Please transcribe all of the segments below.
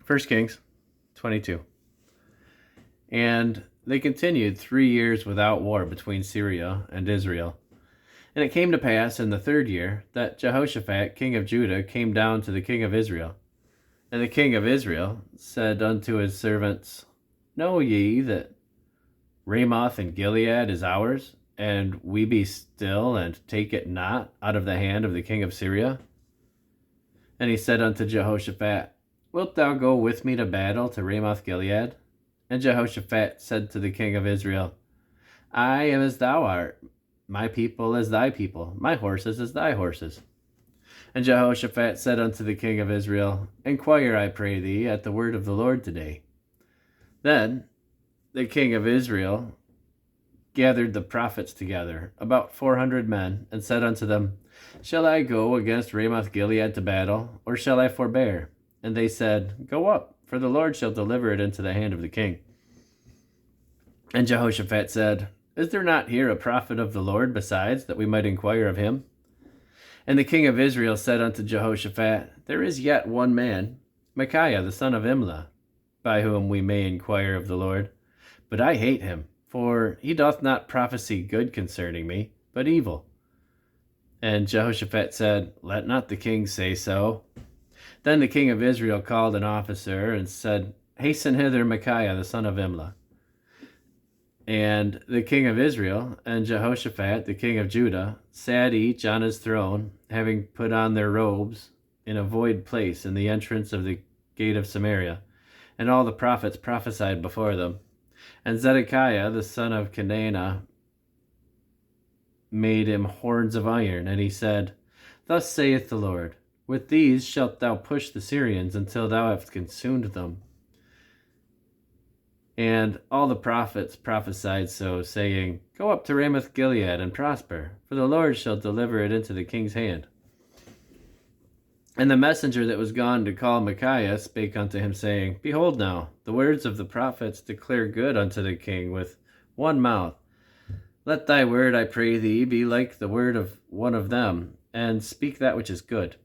1 Kings 22. And they continued 3 years without war between Syria and Israel. And it came to pass in the 3rd year that Jehoshaphat, king of Judah, came down to the king of Israel. And the king of Israel said unto his servants, Know ye that Ramoth and Gilead is ours, and we be still, and take it not out of the hand of the king of Syria? And he said unto Jehoshaphat, Wilt thou go with me to battle to Ramoth Gilead? And Jehoshaphat said to the king of Israel, I am as thou art, my people as thy people, my horses as thy horses. And Jehoshaphat said unto the king of Israel, Inquire, I pray thee, at the word of the Lord today. Then the king of Israel gathered the prophets together, about 400 men, and said unto them, Shall I go against Ramoth Gilead to battle, or shall I forbear? And they said, Go up, for the Lord shall deliver it into the hand of the king. And Jehoshaphat said, Is there not here a prophet of the Lord besides, that we might inquire of him? And the king of Israel said unto Jehoshaphat, There is yet one man, Micaiah the son of Imlah, by whom we may inquire of the Lord. But I hate him, for he doth not prophesy good concerning me, but evil. And Jehoshaphat said, Let not the king say so. Then the king of Israel called an officer and said, Hasten hither Micaiah the son of Imlah. And the king of Israel and Jehoshaphat the king of Judah sat each on his throne, having put on their robes, in a void place in the entrance of the gate of Samaria. And all the prophets prophesied before them. And Zedekiah the son of Kenana made him horns of iron, and he said, Thus saith the Lord, With these shalt thou push the Syrians until thou hast consumed them. And all the prophets prophesied so, saying, Go up to Ramoth Gilead and prosper, for the Lord shall deliver it into the king's hand. And the messenger that was gone to call Micaiah spake unto him, saying, Behold now, the words of the prophets declare good unto the king with one mouth. Let thy word, I pray thee, be like the word of one of them, and speak that which is good.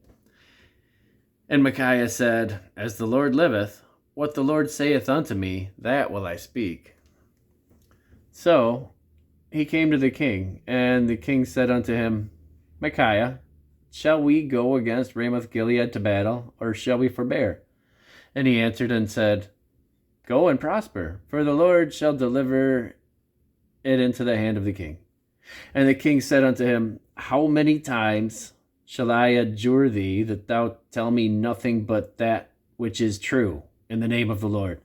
And Micaiah said, As the Lord liveth, what the Lord saith unto me, that will I speak. So he came to the king, and the king said unto him, Micaiah, shall we go against Ramoth Gilead to battle, or shall we forbear? And he answered and said, Go and prosper, for the Lord shall deliver it into the hand of the king. And the king said unto him, How many times shall I adjure thee that thou tell me nothing but that which is true, in the name of the Lord?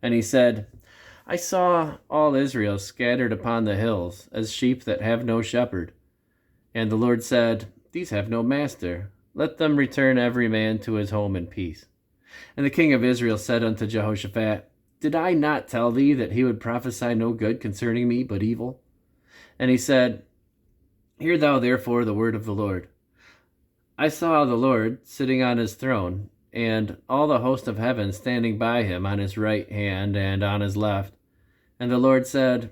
And he said, I saw all Israel scattered upon the hills, as sheep that have no shepherd. And the Lord said, These have no master. Let them return every man to his home in peace. And the king of Israel said unto Jehoshaphat, Did I not tell thee that he would prophesy no good concerning me, but evil? And he said, Hear thou therefore the word of the Lord. I saw the Lord sitting on his throne, and all the host of heaven standing by him on his right hand and on his left. And the Lord said,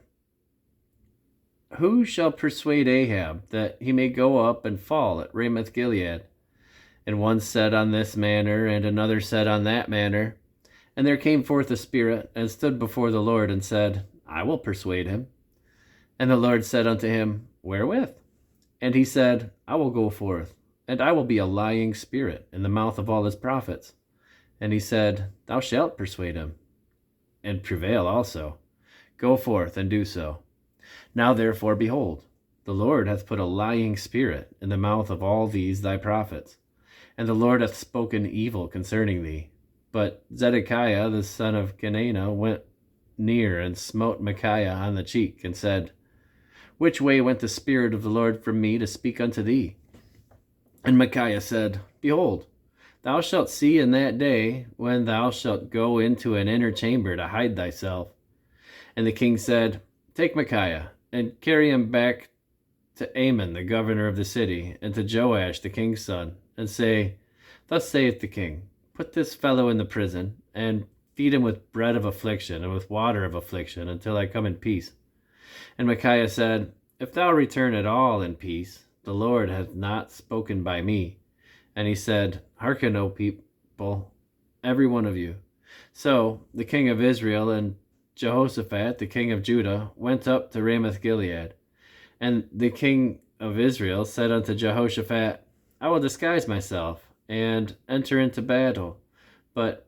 Who shall persuade Ahab that he may go up and fall at Ramoth Gilead? And one said on this manner, and another said on that manner. And there came forth a spirit, and stood before the Lord, and said, I will persuade him. And the Lord said unto him, Wherewith? And he said, I will go forth, and I will be a lying spirit in the mouth of all his prophets. And he said, Thou shalt persuade him, and prevail also. Go forth and do so. Now therefore, behold, the Lord hath put a lying spirit in the mouth of all these thy prophets, and the Lord hath spoken evil concerning thee. But Zedekiah the son of Kenana went near and smote Micaiah on the cheek, and said, Which way went the Spirit of the Lord from me to speak unto thee? And Micaiah said, Behold, thou shalt see in that day, when thou shalt go into an inner chamber to hide thyself. And the king said, Take Micaiah, and carry him back to Amon the governor of the city, and to Joash the king's son, and say, Thus saith the king, Put this fellow in the prison, and feed him with bread of affliction, and with water of affliction, until I come in peace. And Micaiah said, If thou return at all in peace, the Lord hath not spoken by me. And he said, Hearken, O people, every one of you. So the king of Israel and Jehoshaphat, the king of Judah, went up to Ramoth Gilead. And the king of Israel said unto Jehoshaphat, I will disguise myself, and enter into battle, but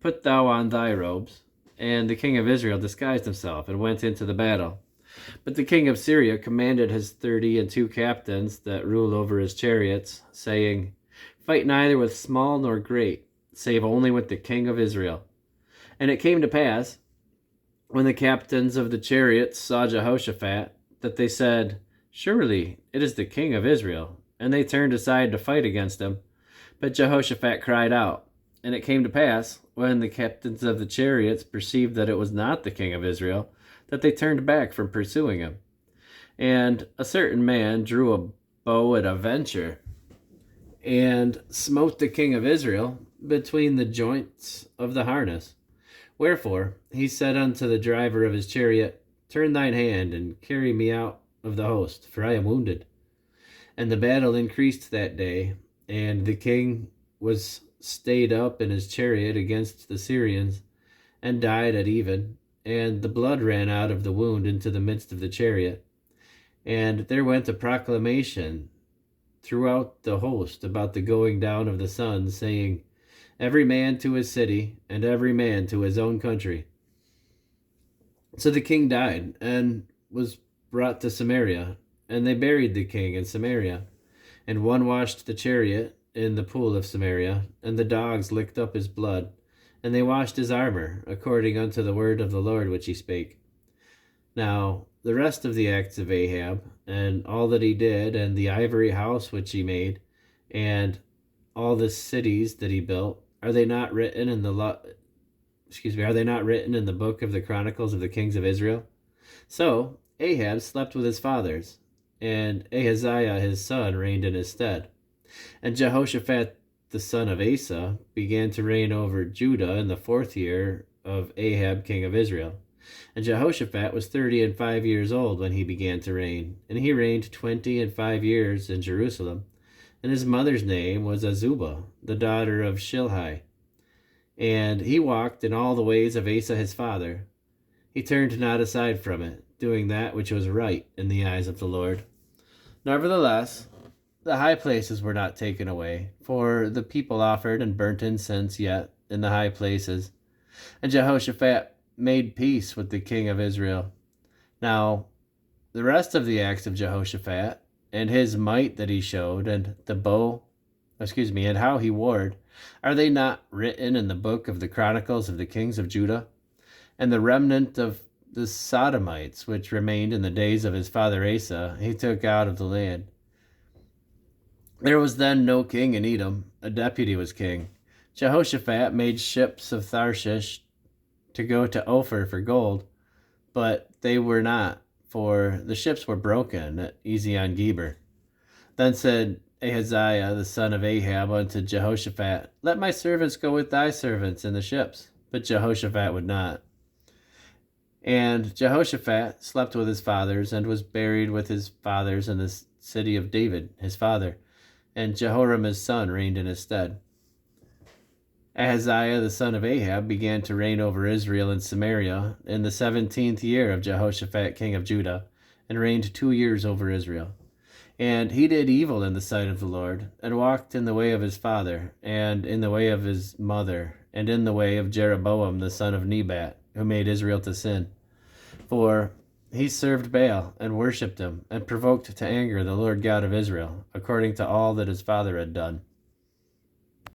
put thou on thy robes. And the king of Israel disguised himself, and went into the battle. But the king of Syria commanded his 32 captains that ruled over his chariots, saying, Fight neither with small nor great, save only with the king of Israel. And it came to pass, when the captains of the chariots saw Jehoshaphat, that they said, Surely it is the king of Israel. And they turned aside to fight against him. But Jehoshaphat cried out. And it came to pass, when the captains of the chariots perceived that it was not the king of Israel, that they turned back from pursuing him. And a certain man drew a bow at a venture, and smote the king of Israel between the joints of the harness. Wherefore he said unto the driver of his chariot, Turn thine hand, and carry me out of the host, for I am wounded. And the battle increased that day, and the king was stayed up in his chariot against the Syrians, and died at even, and the blood ran out of the wound into the midst of the chariot. And there went a proclamation throughout the host about the going down of the sun, saying, Every man to his city, and every man to his own country. So the king died, and was brought to Samaria, and they buried the king in Samaria. And one washed the chariot in the pool of Samaria, and the dogs licked up his blood, and they washed his armor, according unto the word of the Lord which he spake. Now the rest of the acts of Ahab, and all that he did, and the ivory house which he made, and all the cities that he built, are they not written in the book of the Chronicles of the kings of Israel? So Ahab slept with his fathers, and Ahaziah his son reigned in his stead. And Jehoshaphat the son of Asa began to reign over Judah in the 4th year of Ahab king of Israel. And Jehoshaphat was 35 years old when he began to reign, and he reigned 25 years in Jerusalem. And his mother's name was Azubah, the daughter of Shilhi. And he walked in all the ways of Asa his father. He turned not aside from it, doing that which was right in the eyes of the Lord. Nevertheless, the high places were not taken away, for the people offered and burnt incense yet in the high places. And Jehoshaphat made peace with the king of Israel. Now, the rest of the acts of Jehoshaphat, and his might that he showed, and and how he warred, are they not written in the book of the Chronicles of the kings of Judah? And the remnant of the Sodomites, which remained in the days of his father Asa, he took out of the land. There was then no king in Edom, a deputy was king. Jehoshaphat made ships of Tarshish to go to Ophir for gold, but they were not, for the ships were broken at Ezion-Geber. Then said Ahaziah the son of Ahab unto Jehoshaphat, Let my servants go with thy servants in the ships. But Jehoshaphat would not. And Jehoshaphat slept with his fathers, and was buried with his fathers in the city of David his father, and Jehoram his son reigned in his stead. Ahaziah the son of Ahab began to reign over Israel in Samaria in the 17th year of Jehoshaphat king of Judah, and reigned 2 years over Israel. And he did evil in the sight of the Lord, and walked in the way of his father, and in the way of his mother, and in the way of Jeroboam the son of Nebat, who made Israel to sin. For he served Baal, and worshipped him, and provoked to anger the Lord God of Israel, according to all that his father had done.